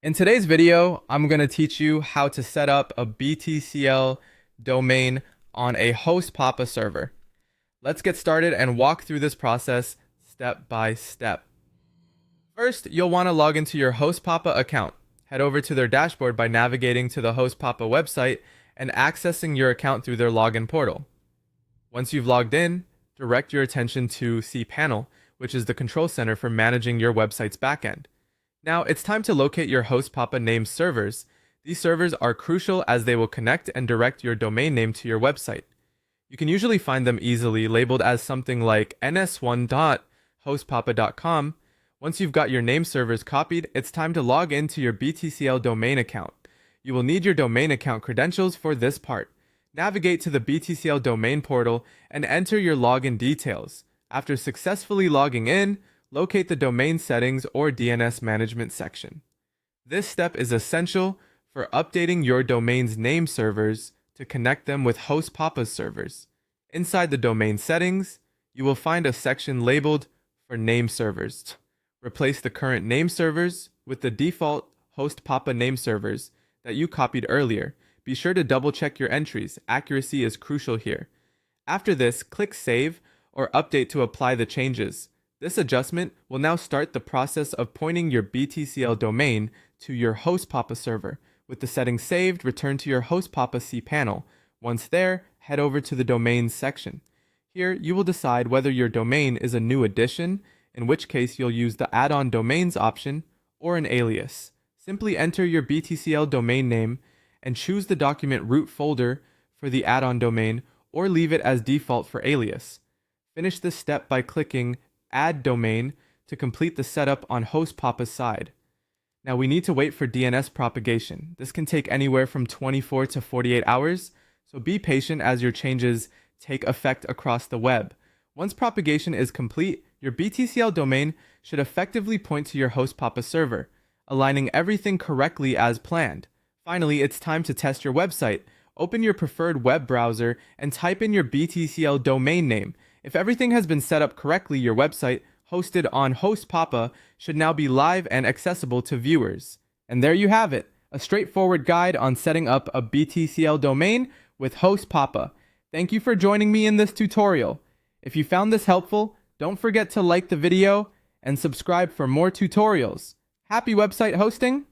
In today's video, I'm going to teach you how to set up a BTCL domain on a HostPapa server. Let's get started and walk through this process step by step. First, you'll want to log into your HostPapa account. Head over to their dashboard by navigating to the HostPapa website and accessing your account through their login portal. Once you've logged in, direct your attention to cPanel, which is the control center for managing your website's backend. Now, it's time to locate your HostPapa named servers. These servers are crucial as they will connect and direct your domain name to your website. You can usually find them easily labeled as something like ns1.hostpapa.com. Once you've got your name servers copied, it's time to log into your BTCL domain account. You will need your domain account credentials for this part. Navigate to the BTCL domain portal and enter your login details. After successfully logging in, locate the domain settings or DNS management section. This step is essential for updating your domain's name servers to connect them with HostPapa's servers. Inside the domain settings, you will find a section labeled for name servers. Replace the current name servers with the default HostPapa name servers that you copied earlier. Be sure to double check your entries. Accuracy is crucial here. After this, click Save or Update to apply the changes. This adjustment will now start the process of pointing your BTCL domain to your HostPapa server. With the settings saved, return to your HostPapa cPanel. Once there, head over to the Domains section. Here, you will decide whether your domain is a new addition, in which case you'll use the Add-on Domains option, or an alias. Simply enter your BTCL domain name and choose the document root folder for the add-on domain, or leave it as default for alias. Finish this step by clicking Add Domain to complete the setup on HostPapa's side. Now we need to wait for DNS propagation. This can take anywhere from 24 to 48 hours, so be patient as your changes take effect across the web. Once propagation is complete, your BTCL domain should effectively point to your HostPapa server, aligning everything correctly as planned. Finally, it's time to test your website. Open your preferred web browser and type in your BTCL domain name. If everything has been set up correctly, your website, hosted on HostPapa, should now be live and accessible to viewers. And there you have it, a straightforward guide on setting up a BTCL domain with HostPapa. Thank you for joining me in this tutorial. If you found this helpful, don't forget to like the video and subscribe for more tutorials. Happy website hosting!